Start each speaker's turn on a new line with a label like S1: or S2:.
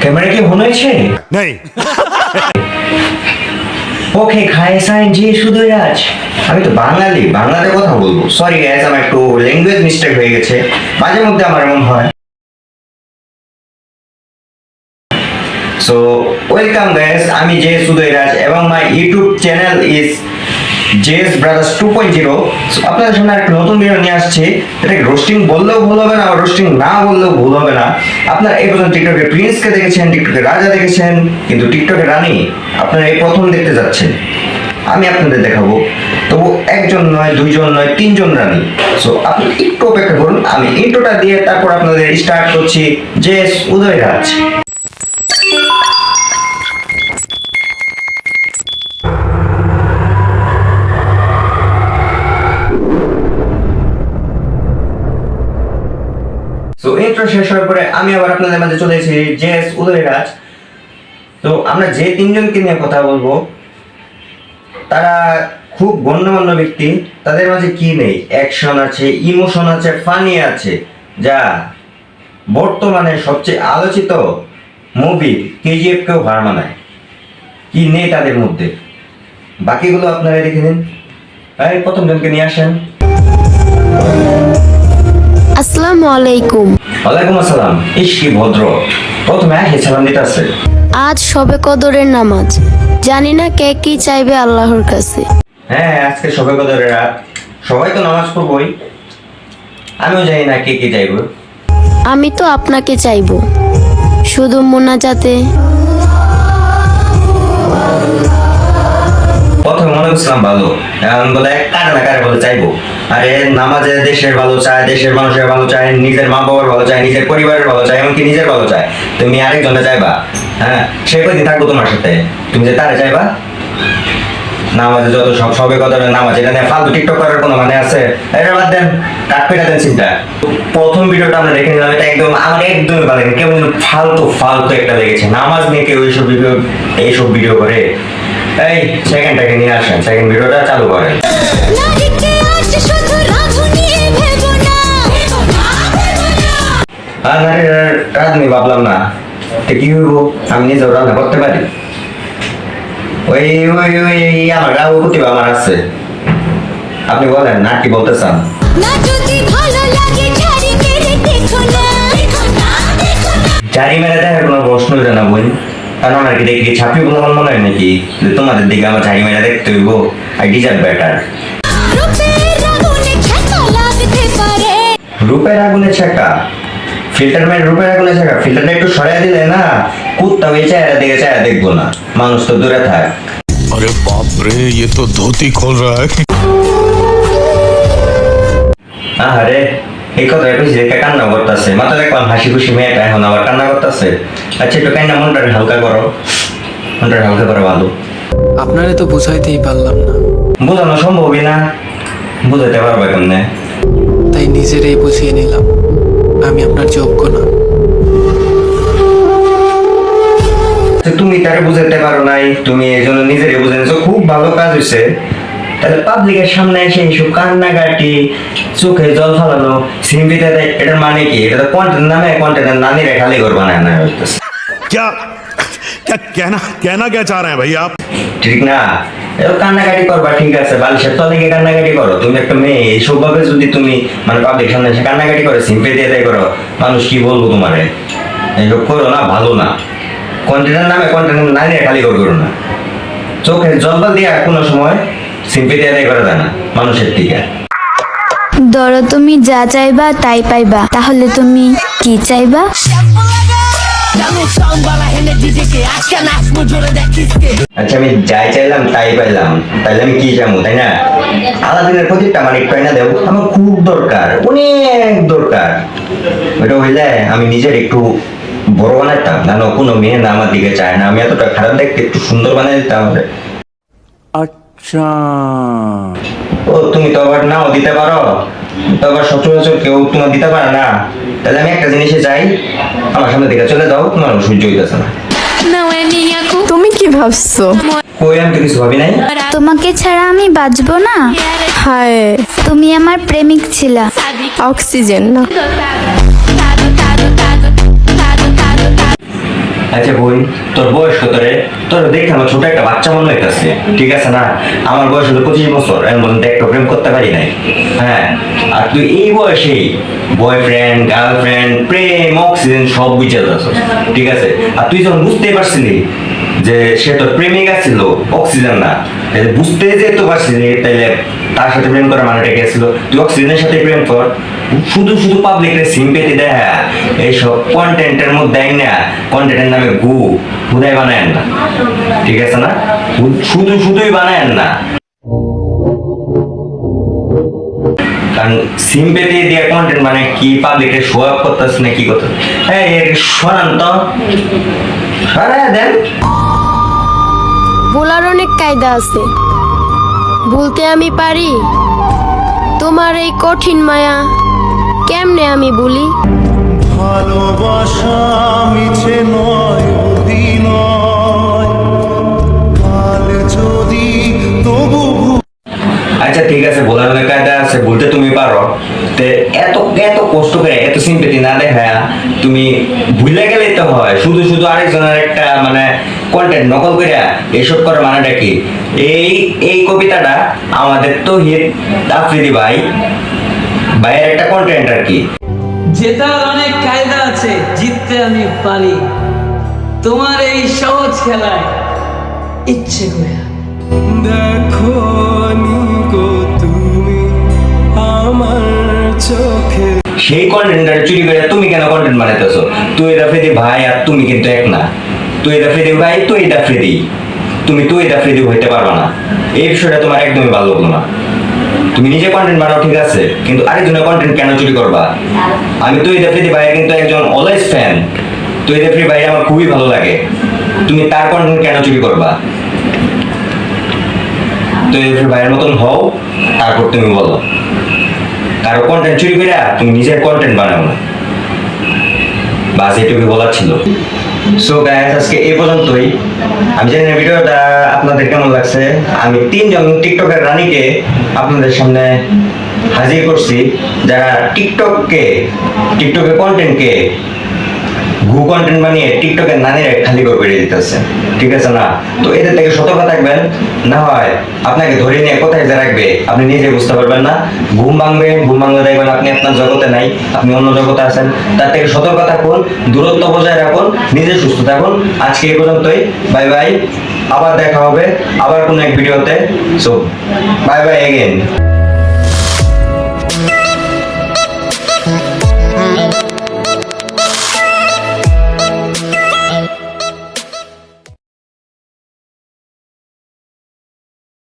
S1: Camera কি মনে হয়েছে
S2: नहीं
S1: ওকে খায় সাইন যে শুধু আজ আমি তো বাঙালি বাংলাতে কথা বলবো সরি গাইস আমার একটু ল্যাঙ্গুয়েজ মিস্টেক হয়ে গেছে মাঝে মধ্যে আমার এমন হয় সো ওয়েলকাম গাইস আমি জে সুদয়রাজ এবং my YouTube channel is Jess Brothers 2.0 so আপনাদের সামনে একটা নতুন ভিডিও নিয়ে আসছে এটা রোস্টিং বললেও ভুল হবে না আর রোস্টিং না বললেও ভুল হবে না আপনারা এই পর্যন্ত টিকটকে প্রিন্সকে দেখেছেন টিকটকে রাজা দেখেছেন কিন্তু টিকটকে রানী আপনারা এই প্রথম দেখতে যাচ্ছেন আমি আপনাদের দেখাবো তবু একজন নয় দুইজন নয় তিনজন রানী সো আপনি একটু অপেক্ষা করুন আমি ইন্ট্রোটা দিয়ে তারপর আপনাদের স্টার্ট করছি জেস উদয়রাজ তো ইন্ট্রো শেষ হওয়ার পরে আমি আবার আপনাদের মাঝে চলে এসেছি জেস উদয়রাজ তো আমরা যে তিনজনকে নিয়ে কথা বলবো তারা খুব গণ্যমান্য ব্যক্তি তাদের মাঝে কি নেই অ্যাকশন আছে ইমোশন আছে ফানি আছে যা বর্তমানে সবচেয়ে আলোচিত মুভি কেজিএফ কেও হার মানায় কি নেই তাদের মধ্যে বাকিগুলো আপনারা দেখে নিন এই প্রথম জনকে নিয়ে আসেন
S3: আসসালামু আলাইকুম।
S1: ওয়ালাইকুম আসসালাম ইস কি ভদ্র প্রথমে আসে সালাম দিতে আসছে
S3: আজ শবে কদরের নামাজ জানি না কে কি চাইবে আল্লাহর কাছে।
S1: হ্যাঁ আজকে সবে কদরের রাত সবাই তো নামাজ পড়বই আমিও জানি না কে কে চাইবো
S3: আমি তো আপনাকে চাইবো শুধু মোনাজাতে
S1: প্রথমে মনে করছিলাম ভালো এখন বলে কারে না কারে বলে চাইবো আরে নামাজে দেশের ভালো চায় দেশের মানুষের ভালো চায় নিজের মা বাবার ভালো চায় নিজের পরিবারের ভালো চায় এমনকি নিজের ভালো চায় তুমি আরেকজনে চাইবা হ্যাঁ সে কয়দিন থাকবো তোমার সাথে তুমি যে তারে চাইবা নামাজে যত সব সবে কদরের নামাজ এটা নিয়ে ফালতু টিকটক করার কোনো মানে আছে এটা বাদ দেন কাট পেটা দেন চিন্তা প্রথম ভিডিওটা আমরা দেখে নিলাম এটা একদম আমার একদমই ভালো লাগে কেমন ফালতু ফালতু একটা লেগেছে নামাজ নিয়ে কেউ এইসব ভিডিও করে এই সেকেন্ডটাকে নিয়ে আসেন সেকেন্ড ভিডিওটা চালু করেন রাঁধুনি ভাবলাম না কি হইব আমি নিজেও রান্না করতে পারি ওই ওই ওই আমার রাহু প্রতিভা আমার আছে আপনি বলেন না কি বলতে চান জারি মেরে দেখার কোনো প্রশ্ন জানা বোন কারণ আর কি দেখি ছাপি বলে আমার মনে হয় নাকি যে তোমাদের দিকে আমার জারি মেরে দেখতে হইব আই ডিজার্ভ বেটার রূপের আগুনে ছেঁকা ফিল্টার মেরে রূপের আগুনে ছেঁকা ফিল্টারটা একটু সরাই দিলে না কুত্তা ওই চেহারা দিকে চেহারা দেখবো না মানুষ তো দূরে থাক
S2: अरे बाप रे ये तो धोती खोल रहा है
S1: আরে এই কথা কইছি যে কান্না করতেছে মাথা দেখলাম হাসি খুশি মেয়েটা এখন আবার কান্না করতেছে আচ্ছা একটু কান্না মনটা হালকা করো ভালো
S4: আপনারে তো বুঝাইতেই পারলাম না
S1: বোঝানো সম্ভবই না বুঝাতে পারবে কেমনে
S4: তাই নিজেরাই বুঝিয়ে নিলাম আমি আপনার যোগ্য না।
S1: তুমি তাকে বুঝাতে পারো নাই তুমি এই জন্য নিজেরই বুঝে নিছো খুব ভালো কাজ হয়েছে তাহলে পাবলিকের সামনে এসে এইসব কান্নাকাটি চোখে জল ফালানো সিম্পিতে দেয় এটার মানে কি এটা তো কন্টেন্ট নামে কন্টেন্টের নানিরে খালি ঘর বানায় না
S2: क्या क्या कहना क्या चाह रहे हैं भाई आप
S1: ঠিক না এও কান্নাকাটি করবা ঠিক আছে বালিশের তলে গিয়ে কান্নাকাটি করো তুমি একটা মেয়ে এইসব ভাবে যদি তুমি মানে পাবলিক সামনে এসে কান্নাকাটি করো সিম্পে দিয়ে দেয় করো মানুষ কি বলবো তোমারে এইসব করো না ভালো না কন্টেন্টের নামে কন্টেন্টের নানিরে খালি ঘর করো না চোখের জল দিয়ে কোনো সময় সিম্পেথি আদায় করা যায় না মানুষের দিকে
S3: ধরো তুমি যা চাইবা তাই পাইবা তাহলে তুমি কি চাইবা
S1: আচ্ছা আমি যাই চাইলাম তাই পাইলাম তাইলে আমি কি চাইবো তাই না আলাদিনের প্রদীপটা আমার একটু না দেব আমার খুব দরকার অনেক দরকার ওইটা হইলে আমি নিজের একটু বড় বানাইতাম জানো কোনো মেয়ে না আমার দিকে চায় না আমি এতটা খারাপ দেখতে একটু সুন্দর বানাই দিতাম
S5: আচ্ছা
S1: ও তুমি তো আবার নাও দিতে পারো তো আবার সচরাচর কেউ তোমার দিতে পারে না তাহলে আমি একটা জিনিসে চাই আমার সামনে দিকে চলে যাও তোমার সহ্য হইতেছে না
S6: তুমি কি ভাবছো?
S1: কই আমি তো কিছু ভাবি নাই
S3: তোমাকে ছাড়া আমি বাঁচবো না
S6: হায়
S3: তুমি আমার প্রেমিক ছিলা
S6: অক্সিজেন না
S1: আচ্ছা বোন, তোর বয়স কত রে? তোর দেখে আমার ছোট একটা বাচ্চা মনে হইতেছে, ঠিক আছে না? আমার বয়স হলো 25 বছর, এর মধ্যে একটা প্রেম করতে পারি নাই। হ্যাঁ, আর তুই এই বয়সেই বয়ফ্রেন্ড, গার্লফ্রেন্ড, প্রেম, অক্সিজেন সব বুঝে যাচ্ছ, ঠিক আছে? আর তুই যখন বুঝতেই পারছিলি যে সে তোর প্রেমিকা ছিল, অক্সিজেন না, বুঝতে যেতে পারছিলি, তাইলে তার সাথে প্রেম করার মানেটা কি ছিল? তুই অক্সিজেনের সাথে প্রেম কর। শুধু শুধু পাবলিকের সিম্পেথি দেখা এইসব কন্টেন্টের মধ্যে না, কন্টেন্টের নামে হুদাই বানায় না, ঠিক আছে না? শুধু শুধুই বানায় না, কারণ সিম্পেথি দিয়ে কন্টেন্ট মানে কি পাবলিকের শো আপ করতেছ না কি করতেছ? হ্যাঁ, শোনান তো, সরাই দেন।
S7: বলার অনেক কায়দা আছে, বলতে আমি পারি। তোমার এই কঠিন মায়া কেমনে আমি বলি?
S8: ভালোবাসা মিছে নয় অভিনয়, কাল যদি তবু
S1: আচ্ছা ঠিক আছে, বলার অনেক কায়দা আছে, বলতে তুমি পারো। তে এত এত কষ্ট করে এত সিম্পেথি না দেখায় তুমি ভুলে গেলেই তো হয়। শুধু শুধু আরেকজনের একটা মানে কন্টেন্ট নকল করে এসব করার মানেটা কি? এই এই কবিতাটা আমাদের তৌহিদ আফ্রিদি ভাইয়ের একটা কন্টেন্ট আর কি।
S9: জেতার অনেক কায়দা আছে, জিততে আমি পারি। তোমার এই সহজ খেলায় ইচ্ছে করে
S8: দেখো নিগো তুমি আমার চোখে।
S1: সেই কন্টেন্টটা চুরি করে তুমি কেন কন্টেন্ট বানাইতেছো? তৌহিদ আফ্রিদি ভাই আর তুমি কিন্তু এক না। তৌহিদ আফ্রিদি ভাই তৌহিদ আফ্রিদি, তুমি তৌহিদ আফ্রিদি হইতে পারবা না। এই বিষয়টা তোমার একদমই ভালো লাগলো না। তুমি নিজে কন্টেন্ট বানাও ঠিক আছে, কিন্তু আরেকজনের কন্টেন্ট কেন চুরি করবা? আমি তৌহিদ আফ্রিদি ভাইয়ের কিন্তু একজন অলওয়েজ ফ্যান। তৌহিদ আফ্রিদি ভাই আমার খুবই ভালো লাগে, তুমি তার কন্টেন্ট কেন চুরি করবা? তৌহিদ আফ্রিদি ভাইয়ের মতন হও, তারপর তুমি বলো। কারো কন্টেন্ট চুরি করে তুমি নিজের কন্টেন্ট বানাও না। বাস এটুকু বলার ছিল। সো গাইস, আজকে এই পর্যন্তই। আমি জানি না ভিডিওটা আপনাদের কেমন লাগছে। আমি 3জন টিকটকের রানীকে আপনাদের সামনে হাজির করছি, যারা টিকটকের কন্টেন্টকে কন্টেন্ট বানিয়ে টিকটকের নানিরা খালি করে দিতেছে, ঠিক আছে না? তো এদের থেকে সতর্ক থাকবেন, না হয় আপনাকে ধরে নিয়ে কোথায় যে রাখবে আপনি নিজে বুঝতে পারবেন না। ঘুম ভাঙলে দেখবেন আপনি আপনার জগতে নাই, আপনি অন্য জগতে আছেন। তার থেকে সতর্ক থাকুন, দূরত্ব বজায় রাখুন, নিজে সুস্থ থাকুন। আজকে এই পর্যন্তই, বাই বাই। আবার দেখা হবে আবার কোনো এক ভিডিওতে। So bye bye again.